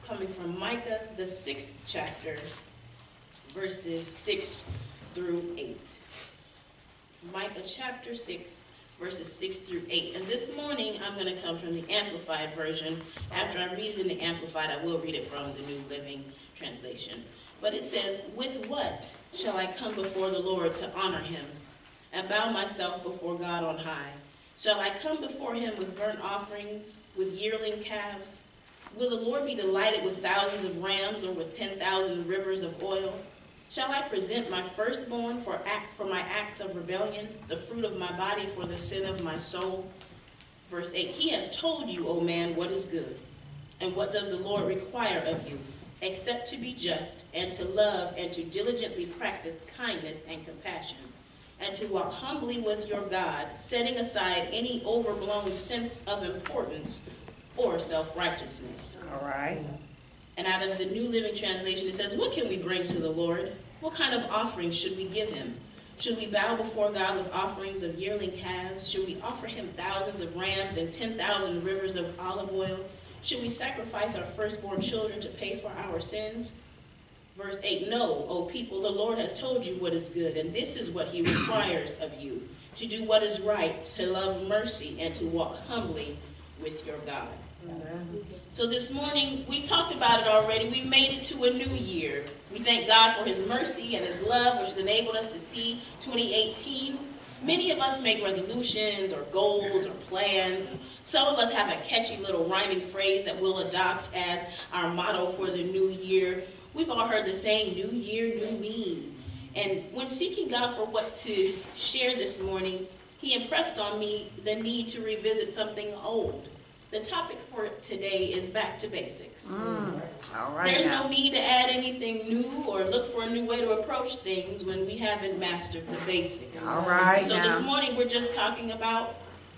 coming from Micah, the 6th chapter, verses 6 through 8. It's Micah chapter 6, verses 6 through 8. And this morning, I'm going to come from the Amplified version. After I read it in the Amplified, I will read it from the New Living Translation. But it says, "With what shall I come before the Lord to honor him, and bow myself before God on high? Shall I come before him with burnt offerings, with yearling calves? Will the Lord be delighted with thousands of rams, or with 10,000 rivers of oil? Shall I present my firstborn for my acts of rebellion, the fruit of my body for the sin of my soul?" Verse 8, "He has told you, O man, what is good. And what does the Lord require of you, except to be just, and to love, and to diligently practice kindness and compassion, and to walk humbly with your God, setting aside any overblown sense of importance or self-righteousness." All right. And out of the New Living Translation, it says, "What can we bring to the Lord? What kind of offerings should we give him? Should we bow before God with offerings of yearling calves? Should we offer him thousands of rams and 10,000 rivers of olive oil? Should we sacrifice our firstborn children to pay for our sins?" Verse 8, "No, O people, the Lord has told you what is good, and this is what he requires of you, to do what is right, to love mercy, and to walk humbly with your God." Amen. So this morning, we talked about it already. We made it to a new year. We thank God for his mercy and his love, which has enabled us to see 2018. Many of us make resolutions or goals or plans. Some of us have a catchy little rhyming phrase that we'll adopt as our motto for the new year. We've all heard the saying, "New year, new me." And when seeking God for what to share this morning, he impressed on me the need to revisit something old. The topic for today is back to basics. All right. There's now. no need to add anything new or look for a new way to approach things when we haven't mastered the basics. All right. So now. this morning we're just talking about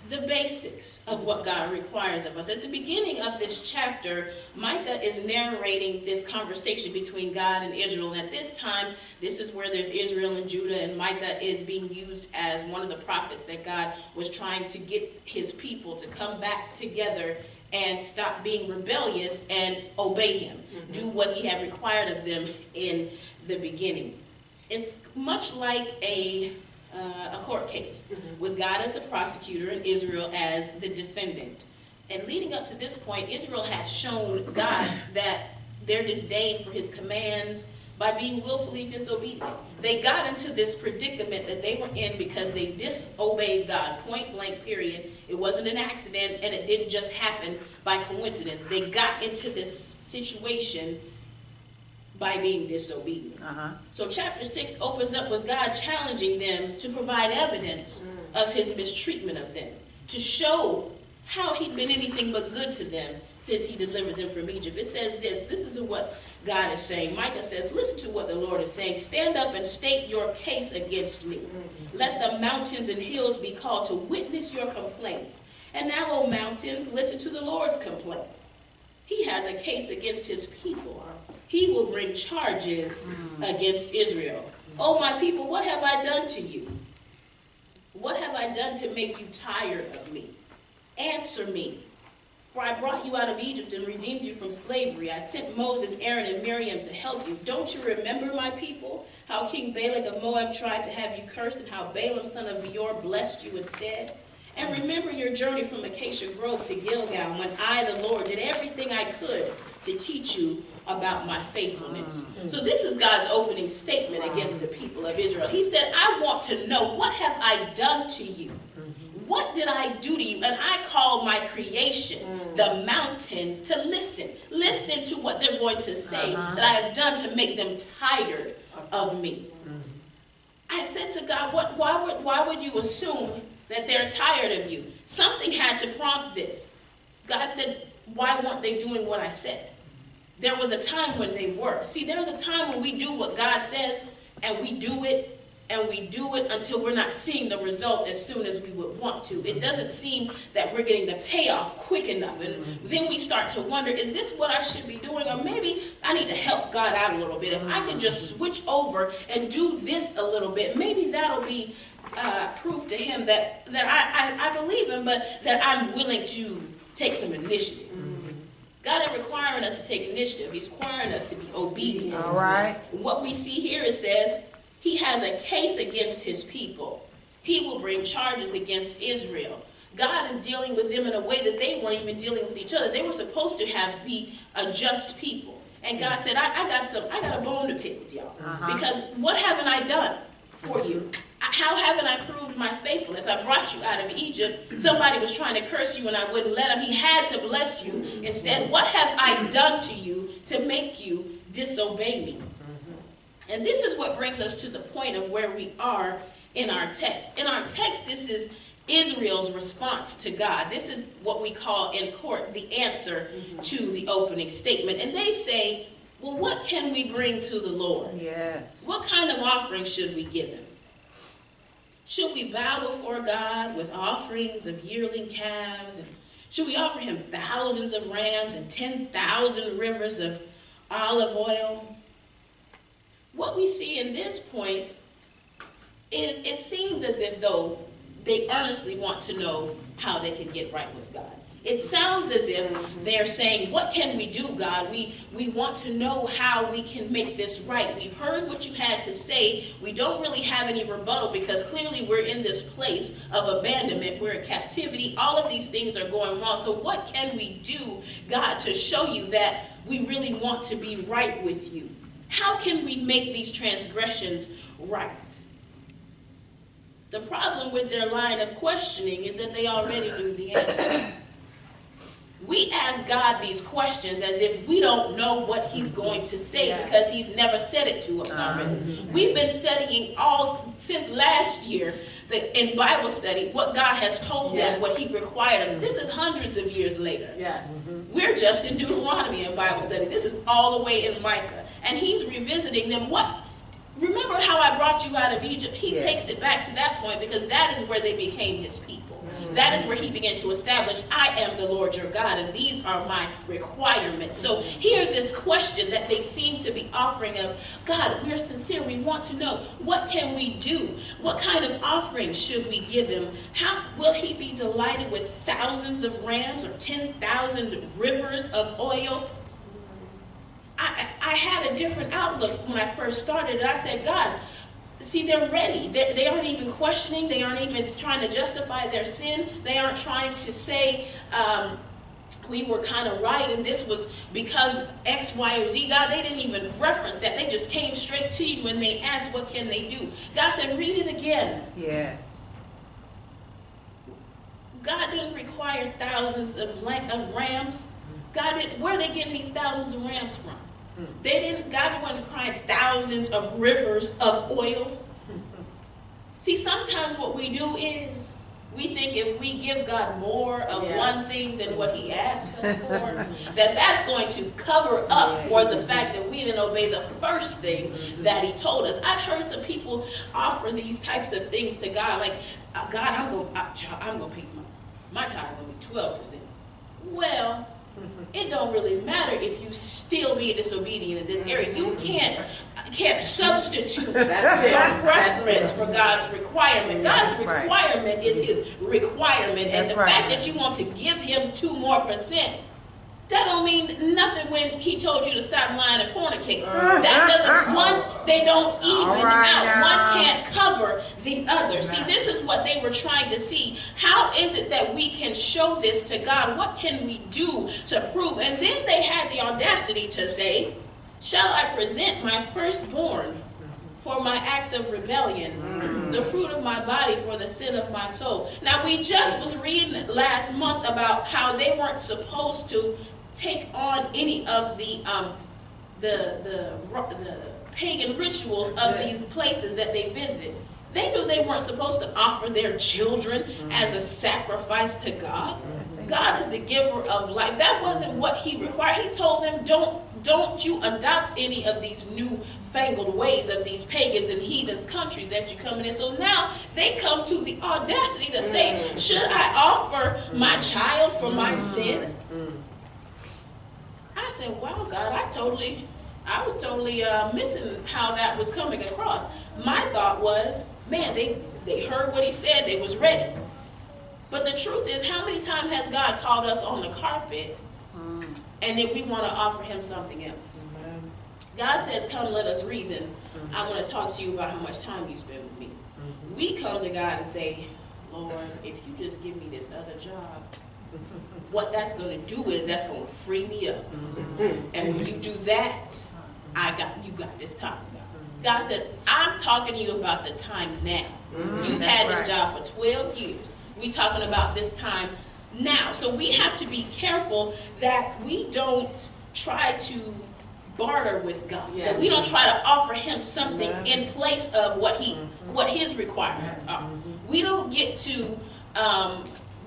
the basics of what God requires of us. At the beginning of this chapter, Micah is narrating this conversation between God and Israel. And at this time, this is where there's Israel and Judah, and Micah is being used as one of the prophets that God was trying to get his people to come back together and stop being rebellious and obey him. Do what he had required of them in the beginning. It's much like a court case with God as the prosecutor and Israel as the defendant. And leading up to this point, Israel had shown God that their disdain for his commands by being willfully disobedient. They got into this predicament that they were in because they disobeyed God, point blank, period. It wasn't an accident, and it didn't just happen by coincidence. They got into this situation by being disobedient. So chapter 6 opens up with God challenging them to provide evidence of his mistreatment of them, to show how he'd been anything but good to them since he delivered them from Egypt. It says this is what God is saying. Micah says, "Listen to what the Lord is saying. Stand up and state your case against me. Let the mountains and hills be called to witness your complaints. And now, O mountains, listen to the Lord's complaint. He has a case against his people. He will bring charges against Israel. Oh, my people, what have I done to you? What have I done to make you tired of me? Answer me. For I brought you out of Egypt and redeemed you from slavery. I sent Moses, Aaron, and Miriam to help you. Don't you remember, my people, how King Balak of Moab tried to have you cursed, and how Balaam, son of Beor, blessed you instead? And remember your journey from Acacia Grove to Gilgal, when I, the Lord, did everything I could to teach you about my faithfulness." So this is God's opening statement against the people of Israel. He said, "I want to know, what have I done to you? What did I do to you?" And I called my creation, the mountains, to listen. Listen to what they're going to say that I have done to make them tired of me. I said to God, why would you assume that they're tired of you? Something had to prompt this. God said, why weren't they doing what I said? There was a time when they were. See, there's a time when we do what God says, and we do it until we're not seeing the result as soon as we would want to. It doesn't seem that we're getting the payoff quick enough. And then we start to wonder, is this what I should be doing? Or maybe I need to help God out a little bit. If I can just switch over and do this a little bit, maybe that'll be proof to him that I believe him, but that I'm willing to take some initiative. God ain't requiring us to take initiative. He's requiring us to be obedient. All right. What we see here, it says, he has a case against his people. He will bring charges against Israel. God is dealing with them in a way that they weren't even dealing with each other. They were supposed to be a just people. And God said, I got a bone to pick with y'all. Because what haven't I done for you? How haven't I proved my faithfulness? I brought you out of Egypt. Somebody was trying to curse you and I wouldn't let him. He had to bless you. Instead, what have I done to you to make you disobey me? And this is what brings us to the point of where we are in our text. In our text, this is Israel's response to God. This is what we call in court the answer to the opening statement. And they say, well, what can we bring to the Lord? Yes. What kind of offering should we give him? Should we bow before God with offerings of yearling calves? And should we offer him thousands of rams and 10,000 rivers of olive oil? What we see in this point is it seems as if though they earnestly want to know how they can get right with God. It sounds as if they're saying, what can we do, God? We want to know how we can make this right. We've heard what you had to say. We don't really have any rebuttal because clearly we're in this place of abandonment. We're in captivity. All of these things are going wrong. So what can we do, God, to show you that we really want to be right with you? How can we make these transgressions right? The problem with their line of questioning is that they already knew the answer. We ask God these questions as if we don't know what he's going to say because he's never said it to us already. We've been studying since last year in Bible study what God has told them, what he required of them. This is hundreds of years later. We're just in Deuteronomy in Bible study. This is all the way in Micah. And he's revisiting them. Remember how I brought you out of Egypt? He takes it back to that point because that is where they became his people. That is where he began to establish, I am the Lord your God, and these are my requirements. So hear this question that they seem to be offering of, God, we're sincere. We want to know, what can we do? What kind of offering should we give him? How will he be delighted with thousands of rams or 10,000 rivers of oil? I had a different outlook when I first started, and I said, God, see, they're ready. They aren't even questioning. They aren't even trying to justify their sin. They aren't trying to say, we were kind of right, and this was because X, Y, or Z. God, they didn't even reference that. They just came straight to you when they asked, what can they do? God said, read it again. Yeah. God didn't require thousands of rams. Where are they getting these thousands of rams from? God wasn't crying thousands of rivers of oil. See, sometimes what we do is we think if we give God more of one thing than what he asked us for, that's going to cover up for the fact that we didn't obey the first thing that he told us. I've heard some people offer these types of things to God, like, God, I'm going to pay my tithe going to be 12%. Well, it don't really matter if you still be disobedient in this area. You can't substitute your preference for God's requirement. God's requirement is his requirement. And the fact that you want to give him 2% more, that don't mean nothing when he told you to stop lying and fornicate. They don't even out. One can't cover the other. See, this is what they were trying to see. How is it that we can show this to God? What can we do to prove? And then they had the audacity to say, shall I present my firstborn for my acts of rebellion, the fruit of my body for the sin of my soul? Now, we just was reading last month about how they weren't supposed to take on any of the pagan rituals of these places that they visited. They knew they weren't supposed to offer their children as a sacrifice to God. God is the giver of life. That wasn't what he required. He told them, don't you adopt any of these newfangled ways of these pagans and heathens countries that you're coming in. So now they come to the audacity to say, should I offer my child for my sin? I said, wow, God, I was totally missing how that was coming across. My thought was, man, they heard what he said. They was ready. But the truth is, how many times has God called us on the carpet and then we want to offer him something else. Amen. God says, come, let us reason. I want to talk to you about how much time you spend with me. We come to God and say, Lord, if you just give me this other job, what that's going to do is that's going to free me up. And when you do that, you got this time, God. God said, I'm talking to you about the time now. You've had this job for 12 years. We're talking about this time now. So we have to be careful that we don't try to barter with God. That we don't try to offer him something in place of what his requirements are. We don't get to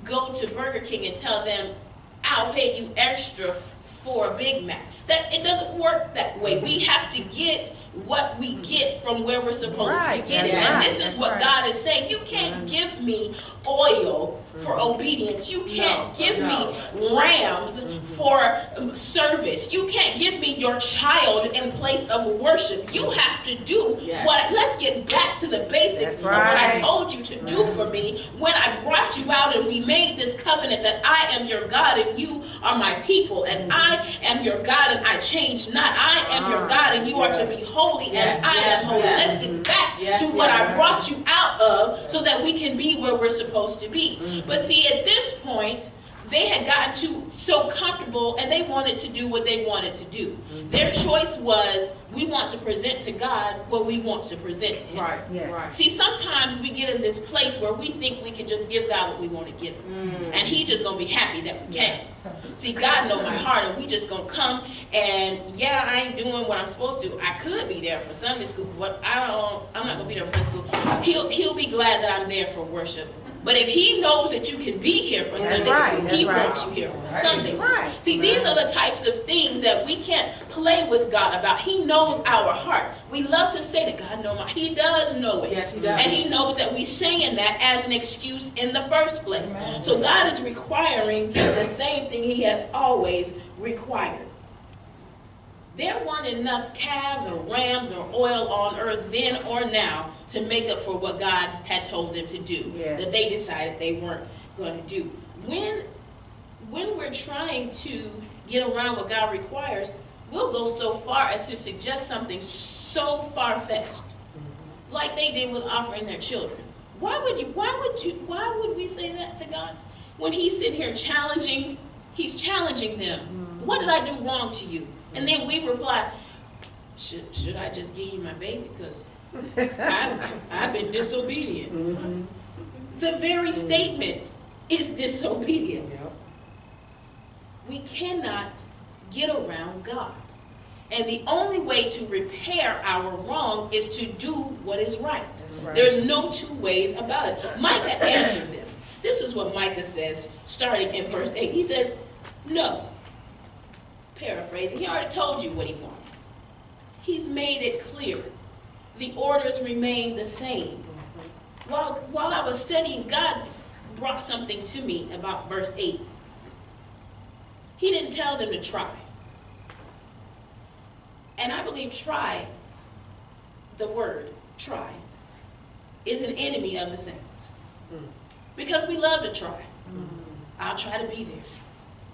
go to Burger King and tell them, I'll pay you extra for a Big Mac. That it doesn't work that way. We have to get what we get from where we're supposed to get it. And this is what God is saying. You can't give me oil for obedience. You can't give me rams for service. You can't give me your child in place of worship. You have to do let's get back to the basics of what I told you to do for me when I brought you out and we made this covenant that I am your God and you are my people, and I am your God and I change not. I am your God and you are to be holy as I am holy. Let's get back to what I brought you out of so that we can be where we're supposed to be. But see, at this point, they had gotten so comfortable and they wanted to do what they wanted to do. Their choice was, we want to present to God what we want to present to him. Right. See, sometimes we get in this place where we think we can just give God what we want to give him. And he just going to be happy that we can. See, God knows my heart, and we just going to come and, I ain't doing what I'm supposed to. I could be there for Sunday school, but I'm not going to be there for Sunday school. He'll be glad that I'm there for worship. But if he knows that you can be here for Sunday school, he wants you here for Sunday school. See, these are the types of things that we can't play with God about. He knows our heart. We love to say that God knows my heart. He does know it. Yes, he does. And he knows that we're saying that as an excuse in the first place. So God is requiring the same thing he has always required. There weren't enough calves or rams or oil on earth then or now to make up for what God had told them to do, that they decided they weren't going to do. When we're trying to get around what God requires, we'll go so far as to suggest something so far-fetched, like they did with offering their children. Why would we say that to God? When he's sitting here he's challenging them. What did I do wrong to you? And then we reply, should I just give you my baby? Because I've been disobedient. The very statement is disobedient. We cannot get around God. And the only way to repair our wrong is to do what is right. There's no two ways about it. Micah answered them. This is what Micah says, starting in verse 8. He says, no. Paraphrasing, he already told you what he wanted. He's made it clear. The orders remain the same. While I was studying, God brought something to me about verse 8. He didn't tell them to try. And I believe try, the word try, is an enemy of the saints. Because we love to try. I'll try to be there.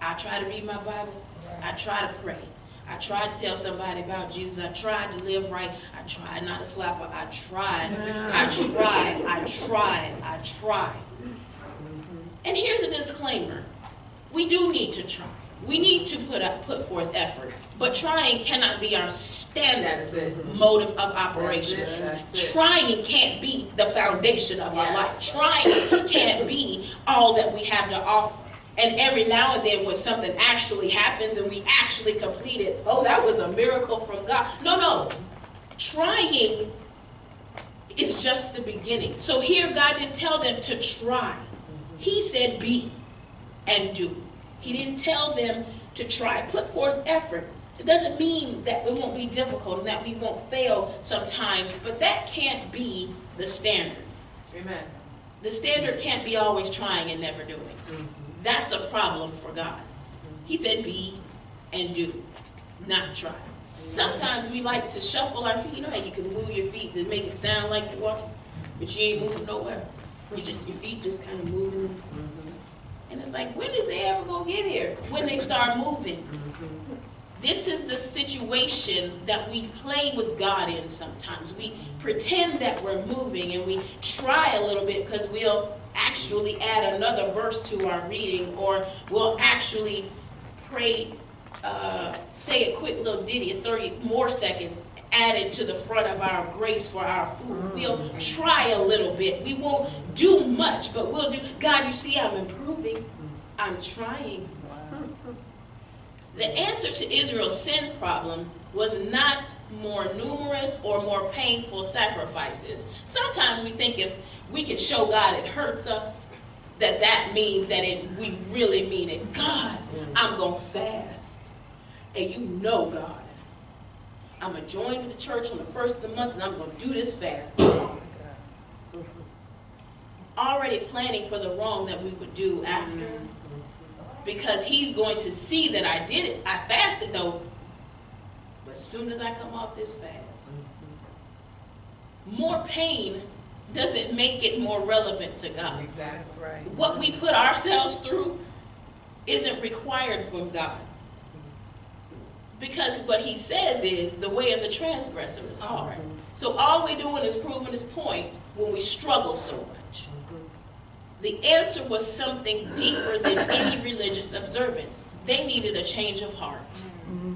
I'll try to read my Bible. I try to pray. I tried to tell somebody about Jesus. I tried to live right. I tried not to slap her. I tried. And here's a disclaimer. We do need to try. We need to put forth effort. But trying cannot be our standard motive of operation. Trying can't be the foundation of our life. Trying can't be all that we have to offer. And every now and then when something actually happens and we actually complete it, oh, that was a miracle from God. No. Trying is just the beginning. So here God didn't tell them to try. He said be and do. He didn't tell them to try. Put forth effort. It doesn't mean that it won't be difficult and that we won't fail sometimes, but that can't be the standard. Amen. The standard can't be always trying and never doing. That's a problem for God. He said be and do, not try. Sometimes we like to shuffle our feet. You know how you can move your feet to make it sound like you're walking, but you ain't moving nowhere. Your feet just kind of moving. And it's like, when is they ever going to get here? When they start moving. This is the situation that we play with God in sometimes. We pretend that we're moving and we try a little bit because we'll actually add another verse to our reading, or we'll actually pray, say a quick little ditty, 30 more seconds added to the front of our grace for our food. We'll try a little bit. We won't do much, but we'll do. God, you see, I'm improving. I'm trying. The answer to Israel's sin problem was not more numerous or more painful sacrifices. Sometimes we think if we can show God it hurts us, that means that we really mean it. God, I'm going to fast. And you know, God, I'm going to join with the church on the first of the month and I'm going to do this fast. Already planning for the wrong that we would do after. Because he's going to see that I did it. I fasted though. But as soon as I come off this fast, more pain doesn't make it more relevant to God. Exactly right. What we put ourselves through isn't required from God. Because what he says is the way of the transgressor is hard. So all we're doing is proving his point when we struggle so much. The answer was something deeper than any religious observance. They needed a change of heart.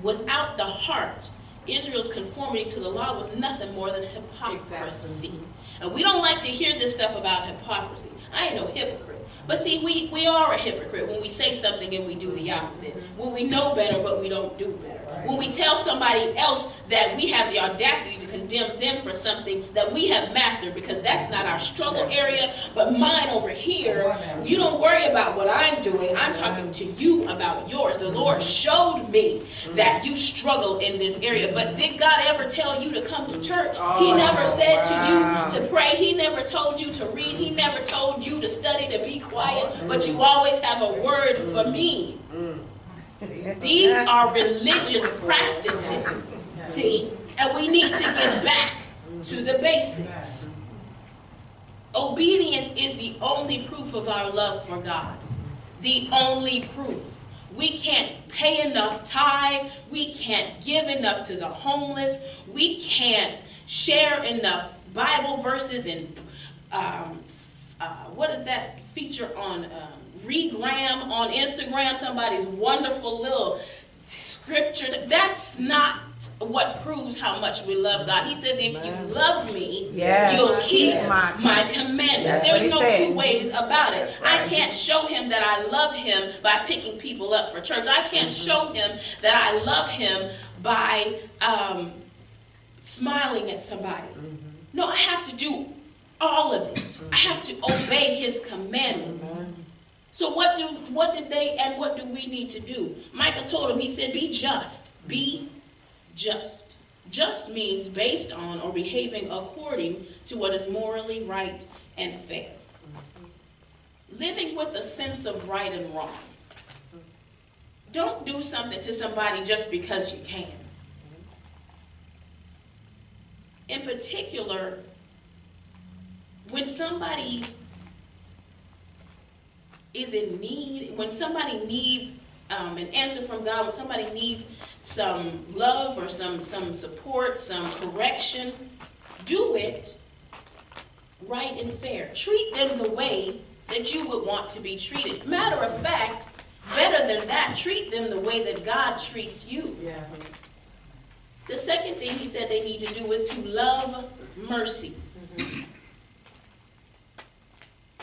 Without the heart, Israel's conformity to the law was nothing more than hypocrisy. Exactly. And we don't like to hear this stuff about hypocrisy. I ain't no hypocrite. But see, we are a hypocrite when we say something and we do the opposite. When we know better, but we don't do better. When we tell somebody else that we have the audacity to condemn them for something that we have mastered, because that's not our struggle area, but mine over here. You don't worry about what I'm doing. I'm talking to you about yours. The Lord showed me that you struggle in this area. But did God ever tell you to come to church? He never said to you to pray. He never told you to read. He never told you to study, to be quiet. But you always have a word for me. These are religious practices, see, and we need to get back to the basics. Obedience is the only proof of our love for God. The only proof. We can't pay enough tithe. We can't give enough to the homeless. We can't share enough Bible verses and what is that feature on Regram on Instagram, somebody's wonderful little scripture. That's not what proves how much we love God. He says, if you love me, you'll keep my commandments. There's no two ways about it. I can't show him that I love him by picking people up for church. I can't show him that I love him by smiling at somebody. No, I have to do all of it. I have to obey his commandments. So what did they and what do we need to do? Micah told him, he said, be just. Be just. Just means based on or behaving according to what is morally right and fair. Living with a sense of right and wrong. Don't do something to somebody just because you can. In particular, when somebody is in need, when somebody needs an answer from God, when somebody needs some love or some support, some correction, do it right and fair. Treat them the way that you would want to be treated. Matter of fact, better than that, treat them the way that God treats you. Yeah. The second thing he said they need to do is to love mercy.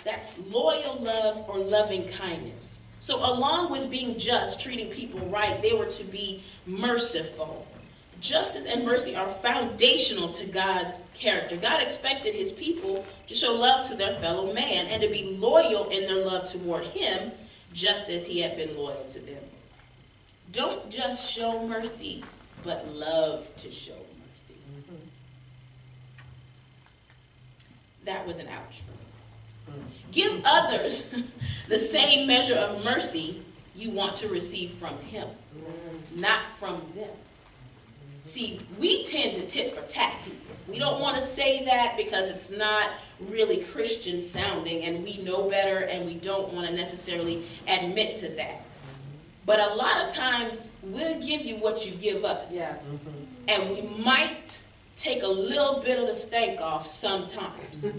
That's loyal love or loving kindness. So along with being just, treating people right, they were to be merciful. Justice and mercy are foundational to God's character. God expected his people to show love to their fellow man and to be loyal in their love toward him, just as he had been loyal to them. Don't just show mercy, but love to show mercy. That was an ouch for me. Give others the same measure of mercy you want to receive from him, not from them. See, we tend to tit for tat people. We don't want to say that because it's not really Christian sounding, and we know better, and we don't want to necessarily admit to that. But a lot of times, we'll give you what you give us. Yes. And we might take a little bit of the stank off sometimes.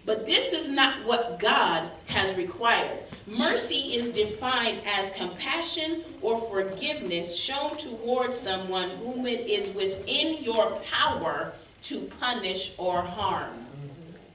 But this is not what God has required. Mercy is defined as compassion or forgiveness shown towards someone whom it is within your power to punish or harm.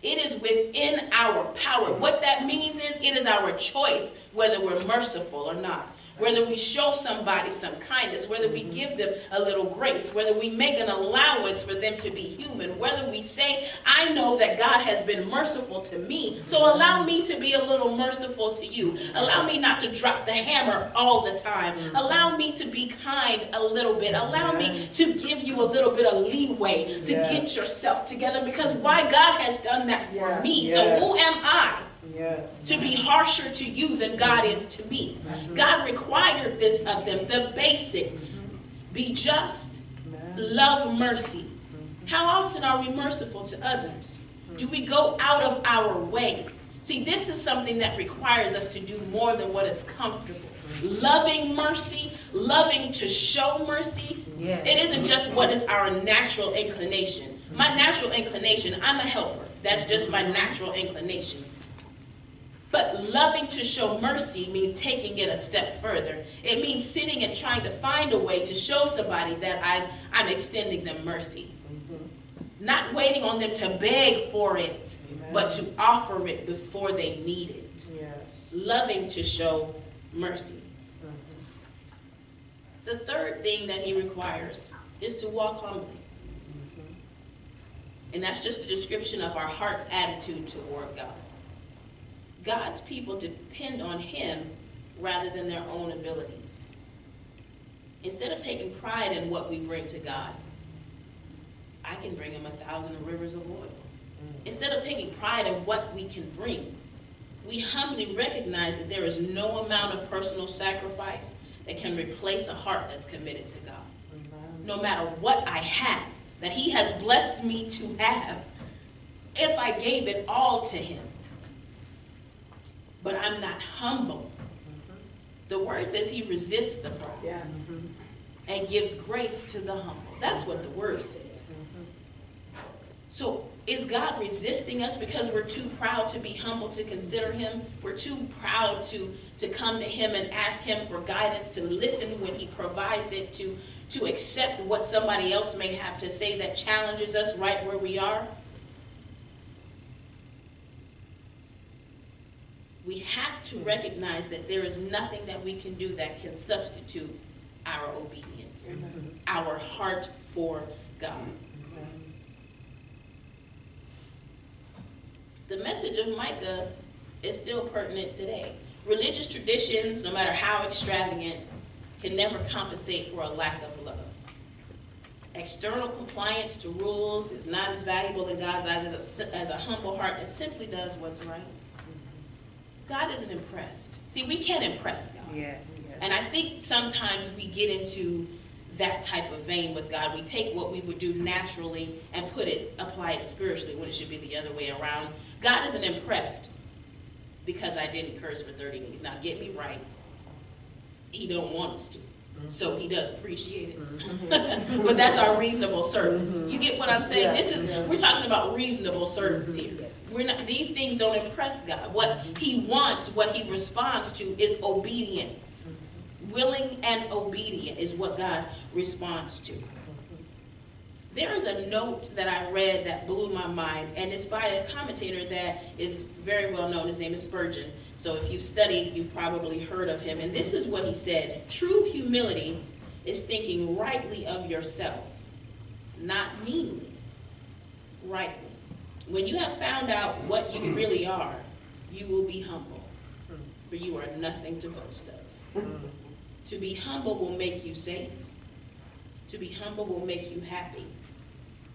It is within our power. What that means is it is our choice whether we're merciful or not. Whether we show somebody some kindness, whether we give them a little grace, whether we make an allowance for them to be human, whether we say, I know that God has been merciful to me, so allow me to be a little merciful to you. Allow me not to drop the hammer all the time. Allow me to be kind a little bit. Allow me to give you a little bit of leeway to get yourself together, because why? God has done that for me. So who am I to be harsher to you than God is to me? God required this of them, the basics. Be just, love mercy. How often are we merciful to others? Do we go out of our way? See, this is something that requires us to do more than what is comfortable. Loving mercy, loving to show mercy, it isn't just what is our natural inclination. My natural inclination, I'm a helper. That's just my natural inclination. But loving to show mercy means taking it a step further. It means sitting and trying to find a way to show somebody that I'm extending them mercy. Not waiting on them to beg for it, but to offer it before they need it. Loving to show mercy. The third thing that he requires is to walk humbly. And that's just a description of our heart's attitude toward God. God's people depend on him rather than their own abilities. Instead of taking pride in what we bring to God, I can bring him 1,000 rivers of oil. Instead of taking pride in what we can bring, we humbly recognize that there is no amount of personal sacrifice that can replace a heart that's committed to God. No matter what I have, that he has blessed me to have, if I gave it all to him, but I'm not humble. The word says he resists the proud and gives grace to the humble. That's what the word says. So is God resisting us because we're too proud to be humble to consider him? We're too proud to come to him and ask him for guidance, to listen when he provides it, to accept what somebody else may have to say that challenges us right where we are? We have to recognize that there is nothing that we can do that can substitute our obedience, our heart for God. The message of Micah is still pertinent today. Religious traditions, no matter how extravagant, can never compensate for a lack of love. External compliance to rules is not as valuable in God's eyes as a humble heart that simply does what's right. God isn't impressed. See, we can't impress God. And I think sometimes we get into that type of vein with God. We take what we would do naturally and apply it spiritually when it should be the other way around. God isn't impressed because I didn't curse for 30 days. Now get me right. He don't want us to. So he does appreciate it. But that's our reasonable service. You get what I'm saying? We're talking about reasonable service here. These things don't impress God. What he wants, what he responds to is obedience. Willing and obedient is what God responds to. There is a note that I read that blew my mind, and it's by a commentator that is very well known. His name is Spurgeon. So if you've studied, you've probably heard of him. And this is what he said: true humility is thinking rightly of yourself, not meanly, rightly. When you have found out what you really are, you will be humble, for you are nothing to boast of. To be humble will make you safe. To be humble will make you happy.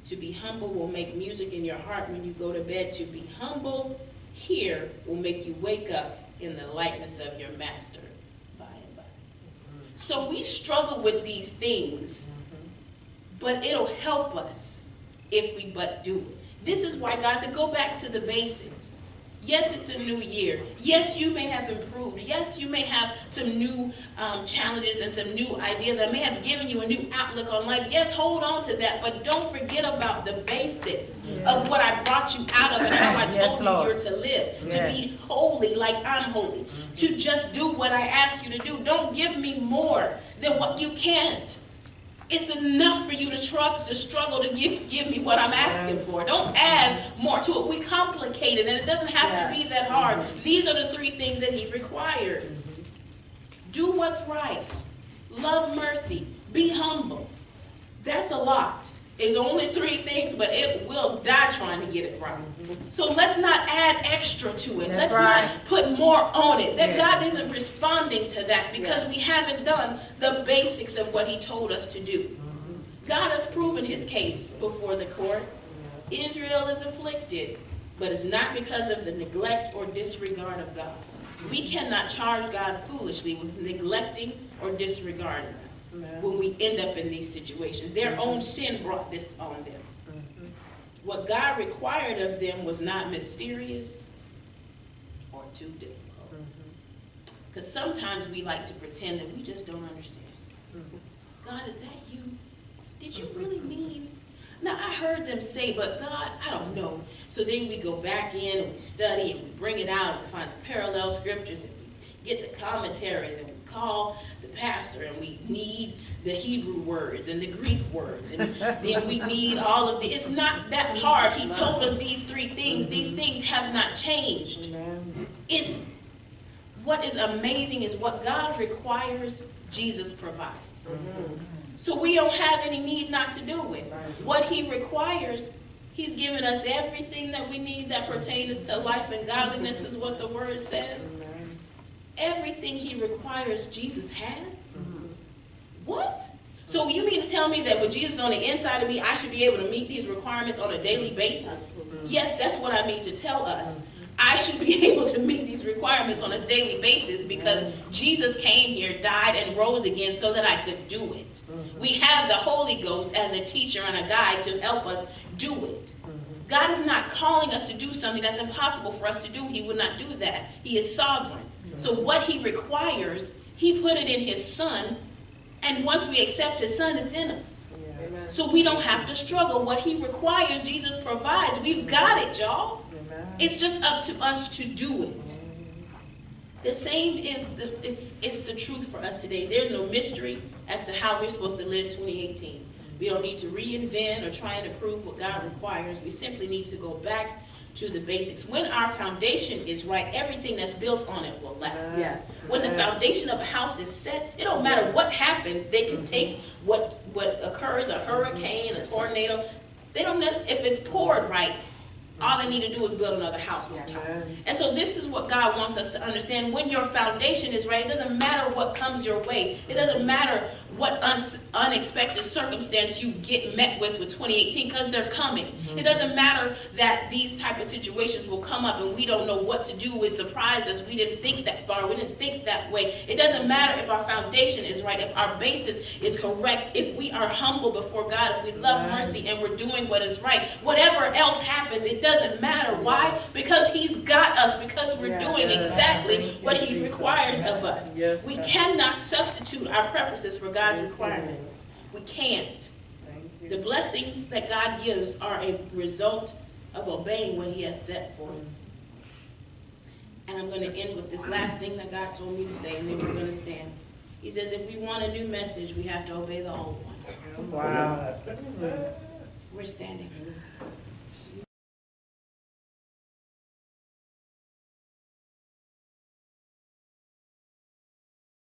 To be humble will make music in your heart when you go to bed. To be humble here will make you wake up in the likeness of your master by and by. So we struggle with these things but it'll help us if we but do it. This is why God said, go back to the basics. Yes, it's a new year. Yes, you may have improved. Yes, you may have some new challenges and some new ideas that may have given you a new outlook on life. Yes, hold on to that, but don't forget about the basics of what I brought you out of and how I told you you're to live. To be holy like I'm holy. To just do what I asked you to do. Don't give me more than what you can't. It's enough for you to struggle to give me what I'm asking for. Don't add more to it. We complicate it, and it doesn't have to be that hard. These are the 3 things that he requires. Do what's right. Love mercy. Be humble. That's a lot. It's only 3 things, but it will die trying to get it right. So let's not add extra to it. Let's not put more on it. That God isn't responding to that because we haven't done the basics of what he told us to do. God has proven his case before the court. Israel is afflicted, but it's not because of the neglect or disregard of God. We cannot charge God foolishly with neglecting or disregarding us when we end up in these situations. Their own sin brought this on them. What God required of them was not mysterious or too difficult. Because sometimes we like to pretend that we just don't understand. God, is that you? Did you really mean? Now, I heard them say, but God, I don't know. So then we go back in and we study and we bring it out and we find the parallel scriptures and we get the commentaries and we call the pastor and we need the Hebrew words and the Greek words and then we need all of the, it's not that hard. He told us these 3 things. These things have not changed. It's, what is amazing is what God requires, Jesus provides. So we don't have any need not to do it. What he requires, he's given us everything that we need that pertains to life and godliness is what the word says. Everything he requires, Jesus has? What? So you mean to tell me that with Jesus on the inside of me, I should be able to meet these requirements on a daily basis? Yes, that's what I mean to tell us. I should be able to meet these requirements on a daily basis because Jesus came here, died, and rose again so that I could do it. We have the Holy Ghost as a teacher and a guide to help us do it. God is not calling us to do something that's impossible for us to do. He would not do that. He is sovereign. So what he requires, he put it in his Son, and once we accept his Son, it's in us. So we don't have to struggle. What he requires, Jesus provides. We've got it, y'all. It's just up to us to do it. The same is it's the truth for us today. There's no mystery as to how we're supposed to live 2018. We don't need to reinvent or try and improve what God requires. We simply need to go back to the basics. When our foundation is right, everything that's built on it will last. Yes. When the foundation of a house is set, it don't matter what happens. They can take what occurs, a hurricane, a tornado. They don't know if it's poured right. All they need to do is build another house on top. And so this is what God wants us to understand. When your foundation is right, it doesn't matter what comes your way. It doesn't matter what unexpected circumstance you get met with 2018 because they're coming. It doesn't matter that these type of situations will come up and we don't know what to do. It surprised us. We didn't think that far. We didn't think that way. It doesn't matter if our foundation is right, if our basis is correct, if we are humble before God, if we love mercy and we're doing what is right. Whatever else happens, it doesn't matter. Why? Because he's got us, because we're doing exactly what he requires of us. We cannot substitute our preferences for God's requirements. We can't. The blessings that God gives are a result of obeying what he has set for you. And I'm going to end with this last thing that God told me to say, and then we're going to stand. He says, if we want a new message, we have to obey the old one. Wow. We're standing.